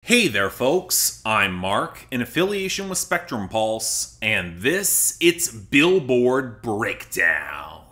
Hey there folks, I'm Mark, in affiliation with Spectrum Pulse, and it's Billboard Breakdown.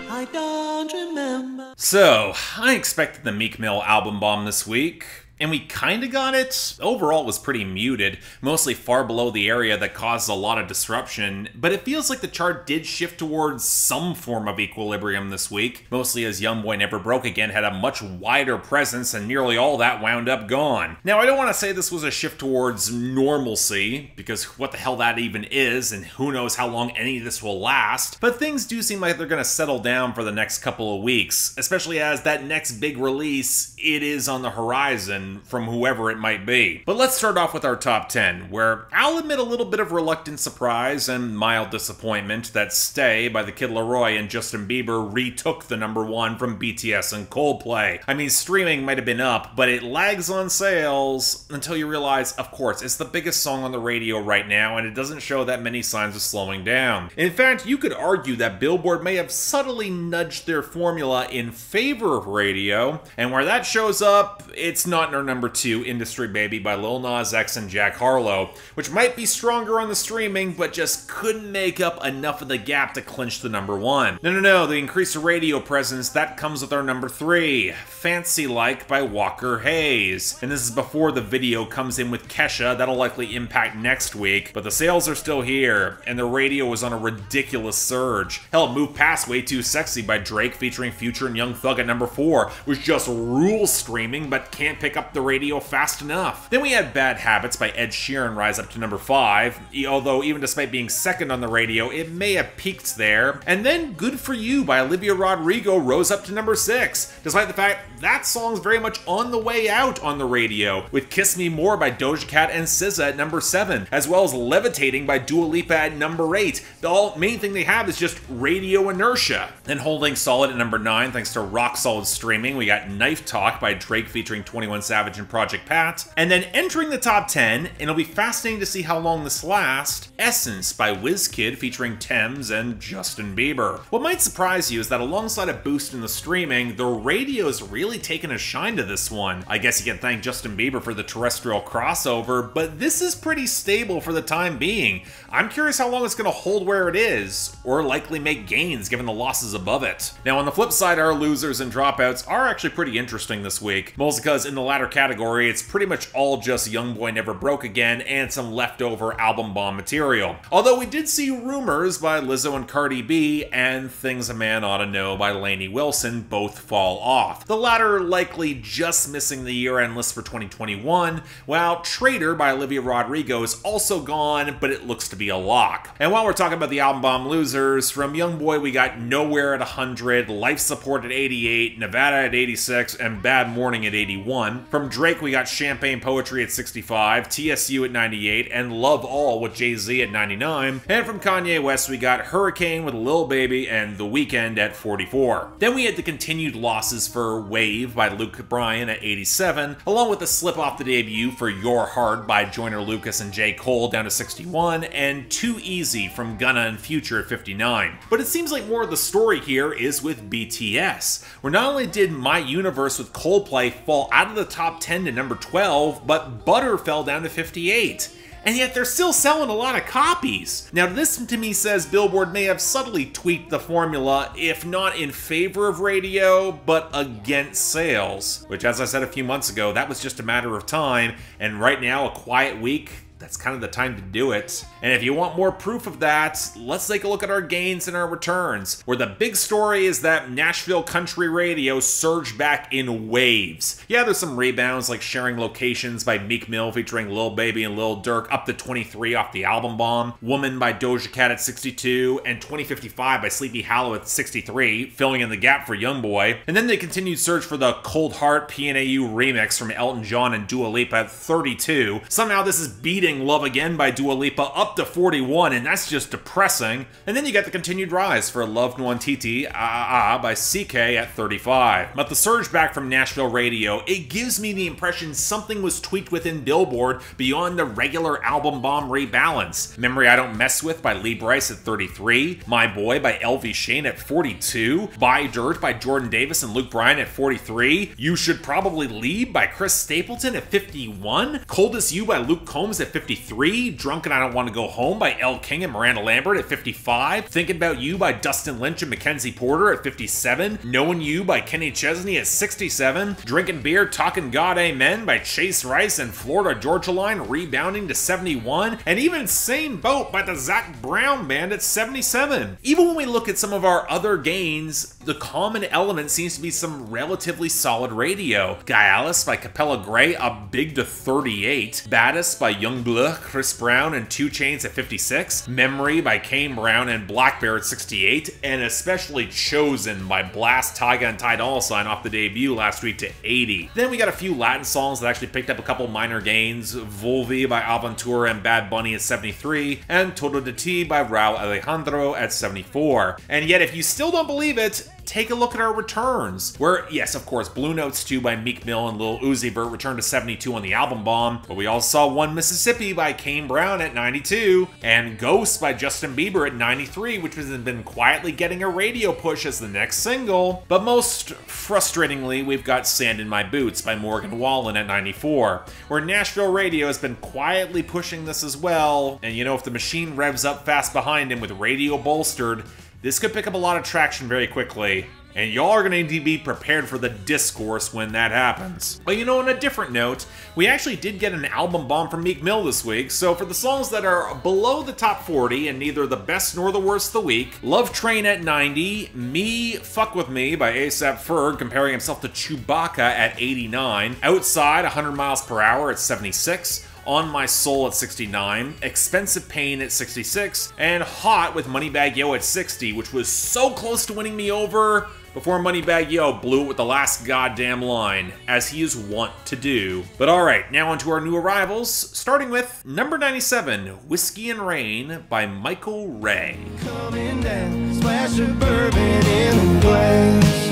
I don't remember. So, I expected the Meek Mill album bomb this week, and we kinda got it. Overall, it was pretty muted, mostly far below the area that caused a lot of disruption, but it feels like the chart did shift towards some form of equilibrium this week, mostly as Youngboy Never Broke Again had a much wider presence and nearly all that wound up gone. Now, I don't want to say this was a shift towards normalcy, because what the hell that even is, and who knows how long any of this will last, but things do seem like they're going to settle down for the next couple of weeks, especially as that next big release, it is on the horizon, from whoever it might be. But let's start off with our top 10, where I'll admit a little bit of reluctant surprise and mild disappointment that Stay by the Kid Laroi and Justin Bieber retook the #1 from BTS and Coldplay. I mean, streaming might have been up, but it lags on sales until you realize, of course, it's the biggest song on the radio right now, and it doesn't show that many signs of slowing down. In fact, you could argue that Billboard may have subtly nudged their formula in favor of radio, and where that shows up, it's not in our number 2, Industry Baby by Lil Nas X and Jack Harlow, which might be stronger on the streaming, but just couldn't make up enough of the gap to clinch the #1. No, the increased radio presence, that comes with our number 3, Fancy Like by Walker Hayes. And this is before the video comes in with Kesha, that'll likely impact next week, but the sales are still here, and the radio was on a ridiculous surge. Hell, Move Past Way Too Sexy by Drake featuring Future and Young Thug at number 4, which just rules streaming, but can't pick up the radio fast enough. Then we had Bad Habits by Ed Sheeran rise up to number 5, although even despite being second on the radio, it may have peaked there. And then Good For You by Olivia Rodrigo rose up to number 6, despite the fact that song's very much on the way out on the radio, with Kiss Me More by Doja Cat and SZA at number 7, as well as Levitating by Dua Lipa at number 8. The main thing they have is just radio inertia. Then holding solid at number 9, thanks to rock solid streaming, we got Knife Talk by Drake featuring 21 Savage and Project Pat. And then entering the top 10, and it'll be fascinating to see how long this lasts, Essence by WizKid featuring Thames and Justin Bieber. What might surprise you is that alongside a boost in the streaming, the radio's really taken a shine to this one. I guess you can thank Justin Bieber for the terrestrial crossover, but this is pretty stable for the time being. I'm curious how long it's going to hold where it is, or likely make gains given the losses above it. Now on the flip side, our losers and dropouts are actually pretty interesting this week, mostly because in the latter category, it's pretty much all just Youngboy Never Broke Again and some leftover album bomb material. Although we did see Rumors by Lizzo and Cardi B and Things a Man Oughta Know by Lainey Wilson both fall off. The latter likely just missing the year-end list for 2021, while Traitor by Olivia Rodrigo is also gone, but it looks to be a lock. And while we're talking about the album bomb losers, from Youngboy we got Nowhere at 100, Life Support at 88, Nevada at 86, and Bad Morning at 81. From Drake we got Champagne Poetry at 65, TSU at 98, and Love All with Jay-Z at 99. And from Kanye West we got Hurricane with Lil Baby and The Weeknd at 44. Then we had the continued losses for Wave by Luke Bryan at 87, along with the slip off the debut for Your Heart by Joyner Lucas and J. Cole down to 61, and Too Easy from Gunna and Future at 59. But it seems like more of the story here is with BTS, where not only did My Universe with Coldplay fall out of the top 10 to number 12, but Butter fell down to 58. And yet they're still selling a lot of copies. Now this to me says Billboard may have subtly tweaked the formula, if not in favor of radio, but against sales. Which, as I said a few months ago, that was just a matter of time, and right now, a quiet week, that's kind of the time to do it. And if you want more proof of that, let's take a look at our gains and our returns, where the big story is that Nashville country radio surged back in waves. Yeah, there's some rebounds like Sharing Locations by Meek Mill featuring Lil Baby and Lil Durk up to 23 off the album bomb, Woman by Doja Cat at 62, and 2055 by Sleepy Hollow at 63, filling in the gap for Youngboy. And then the continued search for the Cold Heart PNAU remix from Elton John and Dua Lipa at 32. Somehow this is beaten beating Love Again by Dua Lipa up to 41, and that's just depressing. And then you get the continued rise for Love Nwantiti by CK at 35. But the surge back from Nashville radio, it gives me the impression something was tweaked within Billboard beyond the regular album bomb rebalance. Memory I Don't Mess With by Lee Brice at 33, My Boy by LV Shane at 42, Buy Dirt by Jordan Davis and Luke Bryan at 43, You Should Probably Leave by Chris Stapleton at 51, Coldest You by Luke Combs at 53, Drunk and I Don't Want to Go Home by Elle King and Miranda Lambert at 55, Thinking About You by Dustin Lynch and Mackenzie Porter at 57, Knowing You by Kenny Chesney at 67, Drinking Beer, Talking God Amen by Chase Rice and Florida Georgia Line rebounding to 71, and even Same Boat by the Zach Brown Band at 77. Even when we look at some of our other gains, the common element seems to be some relatively solid radio. Guy Alice by Capella Gray up big to 38, Baddest by Youngblood, Chris Brown and 2 Chainz at 56, Memory by Kane Brown and Black Bear at 68, and especially Chosen by Blast, Tyga, and Ty Dolla $ign off the debut last week to 80. Then we got a few Latin songs that actually picked up a couple minor gains, Volvi by Aventura and Bad Bunny at 73, and Todo de Ti by Raul Alejandro at 74. And yet, if you still don't believe it, take a look at our returns, where, yes, of course, Blue Notes 2 by Meek Mill and Lil Uzi Vert returned to 72 on the album bomb, but we also saw One Mississippi by Kane Brown at 92, and Ghost by Justin Bieber at 93, which has been quietly getting a radio push as the next single. But most frustratingly, we've got Sand in My Boots by Morgan Wallen at 94, where Nashville radio has been quietly pushing this as well, and you know, if the machine revs up fast behind him with radio bolstered, this could pick up a lot of traction very quickly, and y'all are going to be prepared for the discourse when that happens. But you know, on a different note, we actually did get an album bomb from Meek Mill this week, so for the songs that are below the top 40 and neither the best nor the worst of the week, Love Train at 90, Me Fuck With Me by A$AP Ferg comparing himself to Chewbacca at 89, Outside 100 Miles Per Hour at 76, On My Soul at 69, Expensive Pain at 66, and Hot with Moneybagg Yo at 60, which was so close to winning me over before Moneybagg Yo blew it with the last goddamn line, as he is wont to do. But alright, now onto our new arrivals, starting with number 97, Whiskey and Rain by Michael Ray. Coming down, splash of bourbon in the glass.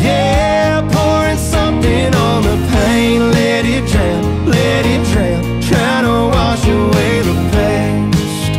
Yeah, pouring something on the pain, let it drown, trying to wash away the past.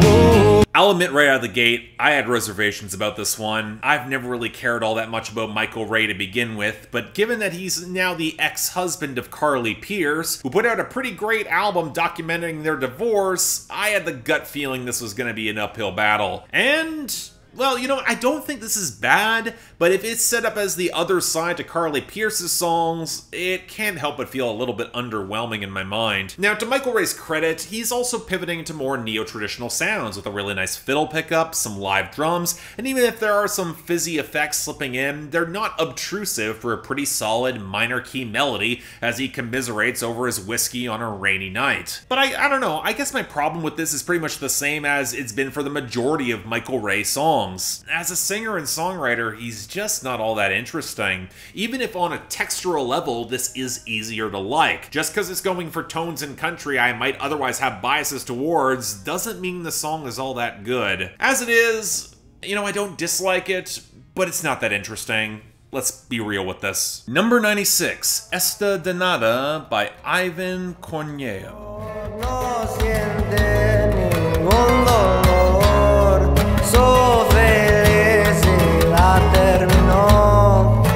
Oh. I'll admit right out of the gate, I had reservations about this one. I've never really cared all that much about Michael Ray to begin with, but given that he's now the ex-husband of Carly Pearce, who put out a pretty great album documenting their divorce, I had the gut feeling this was going to be an uphill battle. And well, you know, I don't think this is bad, but if it's set up as the other side to Carly Pearce's songs, it can't help but feel a little bit underwhelming in my mind. Now, to Michael Ray's credit, he's also pivoting to more neo-traditional sounds with a really nice fiddle pickup, some live drums, and even if there are some fizzy effects slipping in, they're not obtrusive for a pretty solid minor key melody as he commiserates over his whiskey on a rainy night. But I don't know, I guess my problem with this is pretty much the same as it's been for the majority of Michael Ray songs. As a singer and songwriter, he's just not all that interesting. Even if on a textural level, this is easier to like. Just because it's going for tones and country I might otherwise have biases towards doesn't mean the song is all that good. As it is, you know, I don't dislike it, but it's not that interesting. Let's be real with this. Number 96, Esta Danada by Ivan Cornejo.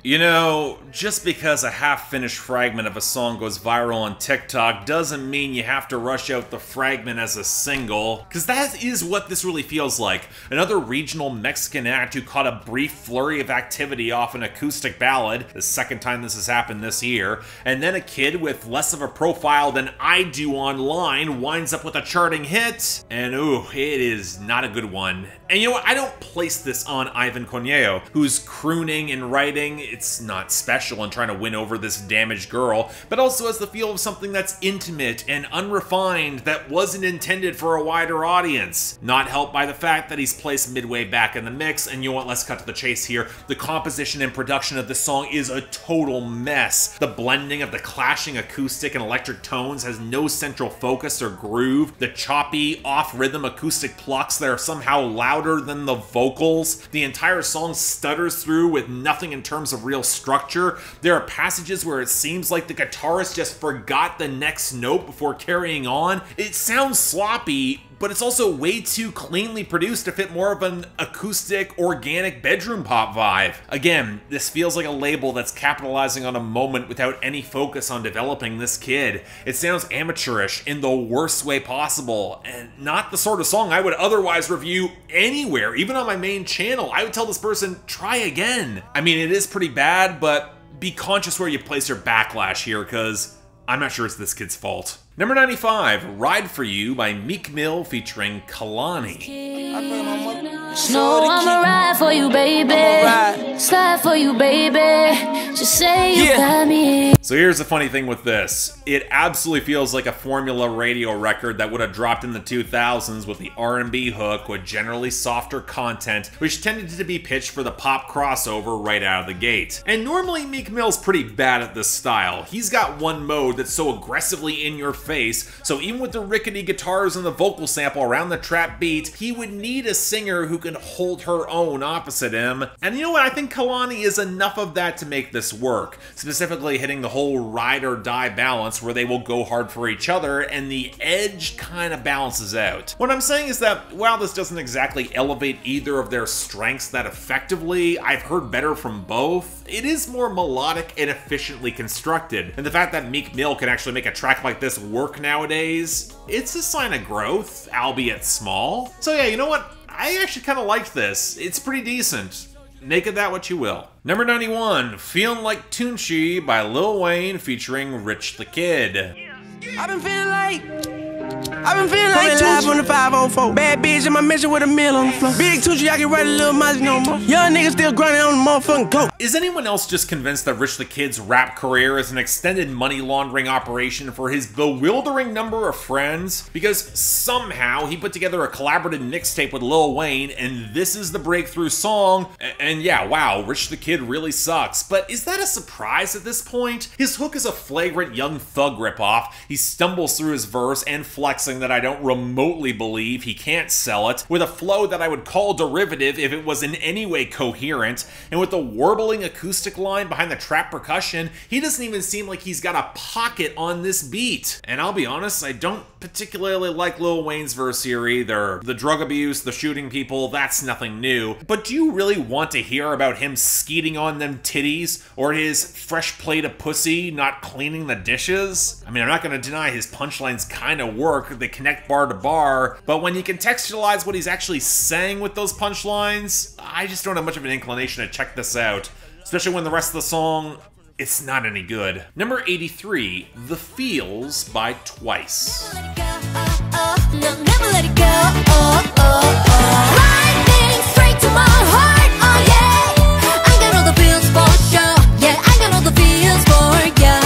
You know, just because a half-finished fragment of a song goes viral on TikTok doesn't mean you have to rush out the fragment as a single, because that is what this really feels like. Another regional Mexican act who caught a brief flurry of activity off an acoustic ballad, the second time this has happened this year, and then a kid with less of a profile than I do online winds up with a charting hit, and ooh, it is not a good one. And you know what, I don't place this on Ivan Cornejo, who's crooning and writing. It it's not special and trying to win over this damaged girl, but also has the feel of something that's intimate and unrefined that wasn't intended for a wider audience. Not helped by the fact that he's placed midway back in the mix, and you know what, let's cut to the chase here. The composition and production of this song is a total mess. The blending of the clashing acoustic and electric tones has no central focus or groove. The choppy, off-rhythm acoustic plucks that are somehow louder than the vocals. The entire song stutters through with nothing in terms of real structure. There are passages where it seems like the guitarist just forgot the next note before carrying on. It sounds sloppy, but it's also way too cleanly produced to fit more of an acoustic, organic bedroom pop vibe. Again, this feels like a label that's capitalizing on a moment without any focus on developing this kid. It sounds amateurish in the worst way possible, and not the sort of song I would otherwise review anywhere, even on my main channel. I would tell this person, try again. I mean, it is pretty bad, but be conscious where you place your backlash here, because I'm not sure it's this kid's fault. Number 95, Ride For You by Meek Mill featuring Kehlani. No, I'ma ride for you, baby. Slide for you, baby. Just say you got me. So here's the funny thing with this. It absolutely feels like a Formula radio record that would have dropped in the 2000s with the R&B hook with generally softer content, which tended to be pitched for the pop crossover right out of the gate. And normally Meek Mill's pretty bad at this style. He's got one mode that's so aggressively in your face, so even with the rickety guitars and the vocal sample around the trap beat, he would need a singer who can hold her own opposite him. And you know what, I think Kehlani is enough of that to make this work, specifically hitting the whole ride or die balance where they will go hard for each other and the edge kind of balances out. What I'm saying is that while this doesn't exactly elevate either of their strengths that effectively, I've heard better from both. It is more melodic and efficiently constructed, and the fact that Meek Mill can actually make a track like this work nowadays, it's a sign of growth, albeit small. So yeah, you know what? I actually kind of liked this. It's pretty decent. Make of that what you will. Number 91, Feelin' Like Tunechi by Lil Wayne featuring Rich the Kid. I've been feeling like live on the 504. Bad bitch in my mission with a meal on the floor. Big Tunechi, I can write a little Mozzy no more. Young niggas still grinding on the motherfucking go. Is anyone else just convinced that Rich the Kid's rap career is an extended money laundering operation for his bewildering number of friends? Because somehow he put together a collaborative mixtape with Lil Wayne and this is the breakthrough song. And yeah, wow, Rich the Kid really sucks. But is that a surprise at this point? His hook is a flagrant Young Thug ripoff. He stumbles through his verse and flexing that I don't remotely believe he can't sell it, with a flow that I would call derivative if it was in any way coherent, and with the warbling acoustic line behind the trap percussion, he doesn't even seem like he's got a pocket on this beat. And I'll be honest, I don't particularly like Lil Wayne's verse here either. The drug abuse, the shooting people, that's nothing new. But do you really want to hear about him skeeting on them titties, or his fresh plate of pussy not cleaning the dishes? I mean, I'm not going to deny his punchlines kind of work, they connect bar to bar, but when you contextualize what he's actually saying with those punchlines, I just don't have much of an inclination to check this out, especially when the rest of the song, it's not any good. Number 83, The Feels by Twice. Never let it go, never let it go, lightning straight to my heart, oh yeah. I got all the feels for sure, yeah, I got all the feels for ya.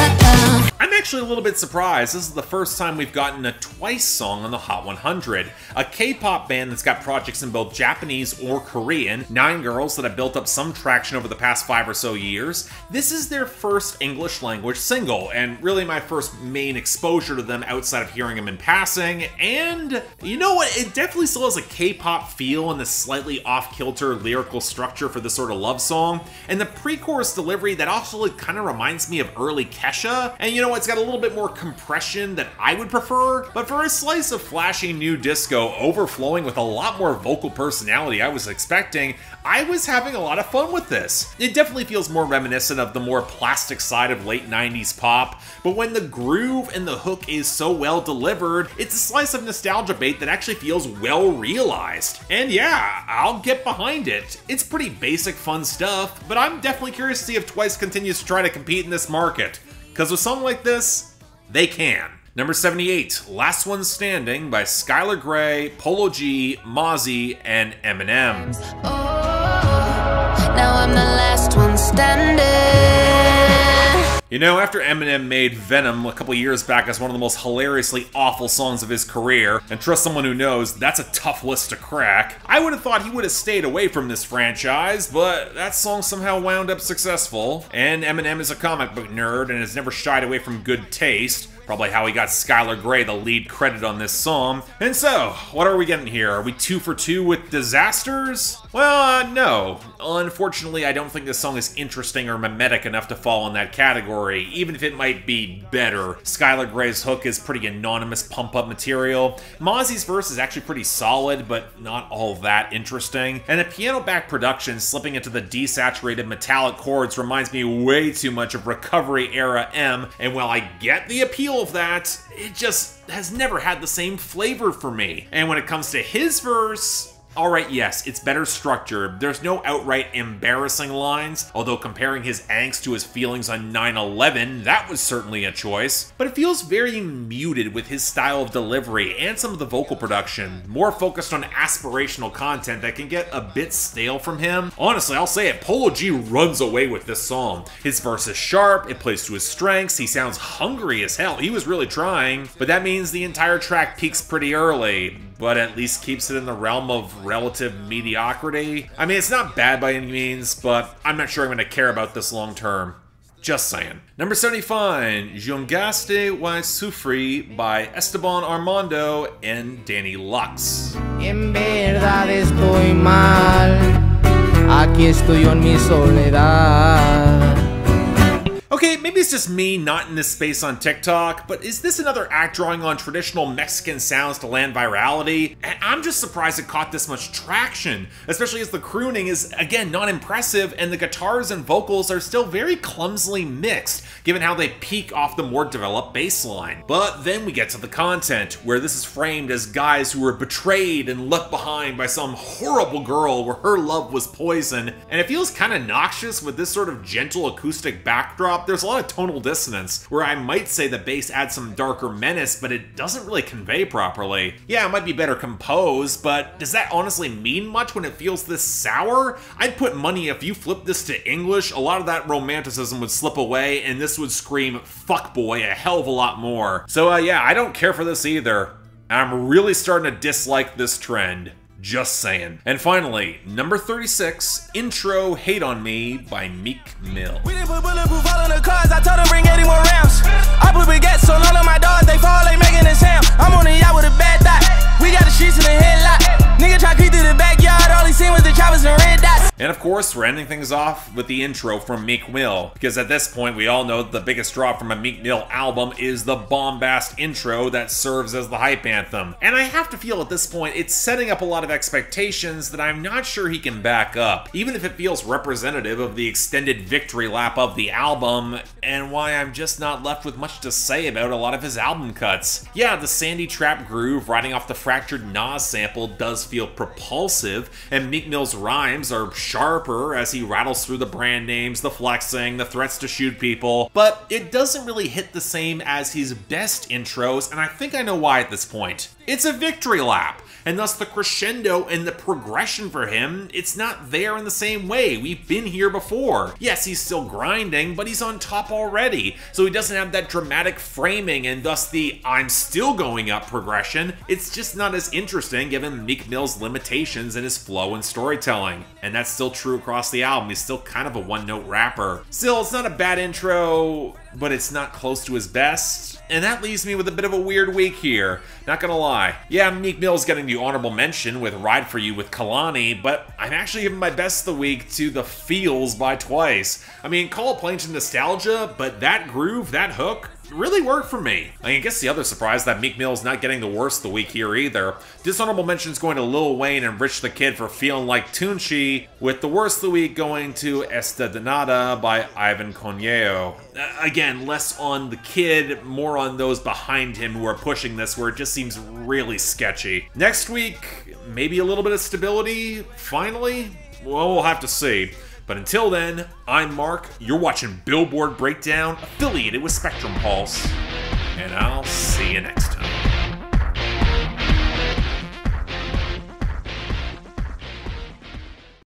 I'm actually a little bit surprised. This is the first time we've gotten a Twice song on the Hot 100. A K-pop band that's got projects in both Japanese or Korean, 9 girls that have built up some traction over the past 5 or so years. This is their first English language single, and really my first main exposure to them outside of hearing them in passing, and you know what, it definitely still has a K-pop feel and this slightly off-kilter lyrical structure for this sort of love song, and the pre-chorus delivery that also kind of reminds me of early Kesha, and you know what, it's got a little bit more compression that I would prefer, but for a slice of flashy new disco overflowing with a lot more vocal personality I was expecting, I was having a lot of fun with this. It definitely feels more reminiscent of the more plastic side of late 90s pop, but when the groove and the hook is so well delivered, it's a slice of nostalgia bait that actually feels well realized. And yeah, I'll get behind it. It's pretty basic fun stuff, but I'm definitely curious to see if Twice continues to try to compete in this market. Because with something like this, they can. Number 78, Last One Standing by Skylar Grey, Polo G, Mozzy, and Eminem. Oh, now I'm the last one standing. You know, after Eminem made Venom a couple years back as one of the most hilariously awful songs of his career, and trust someone who knows, that's a tough list to crack, I would have thought he would have stayed away from this franchise, but that song somehow wound up successful. And Eminem is a comic book nerd and has never shied away from good taste. Probably how he got Skylar Grey the lead credit on this song. And so, what are we getting here? Are we 2 for 2 with disasters? Well, no. Unfortunately, I don't think this song is interesting or mimetic enough to fall in that category, even if it might be better. Skylar Grey's hook is pretty anonymous pump-up material. Mozzy's verse is actually pretty solid, but not all that interesting. And the piano-backed production slipping into the desaturated metallic chords reminds me way too much of Recovery-era M, and while I get the appeal of that, it just has never had the same flavor for me. And when it comes to his verse, alright, yes, it's better structured. There's no outright embarrassing lines, although comparing his angst to his feelings on 9/11, that was certainly a choice. But it feels very muted with his style of delivery and some of the vocal production, more focused on aspirational content that can get a bit stale from him. Honestly, I'll say it, Polo G runs away with this song. His verse is sharp, it plays to his strengths, he sounds hungry as hell, he was really trying, but that means the entire track peaks pretty early, but at least keeps it in the realm of relative mediocrity. I mean, it's not bad by any means, but I'm not sure I'm going to care about this long term. Just saying. Number 75, Jugaste y Sufri by Esteban, Armado, and DannyLux. En verdad estoy mal. Aquí estoy yo en mi soledad. Okay, maybe it's just me not in this space on TikTok, but is this another act drawing on traditional Mexican sounds to land virality? And I'm just surprised it caught this much traction, especially as the crooning is, again, not impressive and the guitars and vocals are still very clumsily mixed, given how they peak off the more developed bass line. But then we get to the content, where this is framed as guys who were betrayed and left behind by some horrible girl where her love was poison, and it feels kind of noxious with this sort of gentle acoustic backdrop. There's a lot of tonal dissonance, where I might say the bass adds some darker menace, but it doesn't really convey properly. Yeah, it might be better composed, but does that honestly mean much when it feels this sour? I'd put money if you flip this to English, a lot of that romanticism would slip away, and this would scream fuckboy a hell of a lot more. So yeah, I don't care for this either. I'm really starting to dislike this trend. Just saying. And finally, number 36, Intro Hate on Me by Meek Mill. We didn't put bulletproof all in the cars, I told them bring 80 more rounds. I put baguettes on all of my dogs, they fall, they making a sound. I'm on a yacht with a bad dot, we got the streets in the headlock. Nigga try to creep through the backyard, all he seen was the choppers and red dots. And of course, we're ending things off with the intro from Meek Mill, because at this point we all know that the biggest draw from a Meek Mill album is the bombast intro that serves as the hype anthem. And I have to feel at this point it's setting up a lot of expectations that I'm not sure he can back up, even if it feels representative of the extended victory lap of the album, and why I'm just not left with much to say about a lot of his album cuts. Yeah, the Sandy Trap groove riding off the fractured Nas sample does feel propulsive, and Meek Mill's rhymes are sharper as he rattles through the brand names, the flexing, the threats to shoot people, but it doesn't really hit the same as his best intros, and I think I know why at this point. It's a victory lap, and thus the crescendo and the progression for him, it's not there in the same way. We've been here before. Yes, he's still grinding, but he's on top already, so he doesn't have that dramatic framing and thus the I'm still going up progression. It's just not as interesting given Meek Mill's limitations in his flow and storytelling. And that's still true across the album. He's still kind of a one-note rapper. Still, it's not a bad intro, but it's not close to his best. And that leaves me with a bit of a weird week here, not gonna lie. Yeah, Meek Mill's getting the honorable mention with Ride For You with Kehlani, but I'm actually giving my best of the week to The Feels by Twice. I mean, call it plain to nostalgia, but that groove, that hook, really worked for me. I guess the other surprise that Meek Mill's not getting the worst of the week here either. Dishonourable mentions going to Lil Wayne and Rich the Kid for Feeling Like Tunechi, with the worst of the week going to Esta, Danada by Ivan Cornejo. Again, less on the kid, more on those behind him who are pushing this, where it just seems really sketchy. Next week, maybe a little bit of stability, finally? Well, we'll have to see. But until then, I'm Mark, you're watching Billboard Breakdown, affiliated with Spectrum Pulse, and I'll see you next time.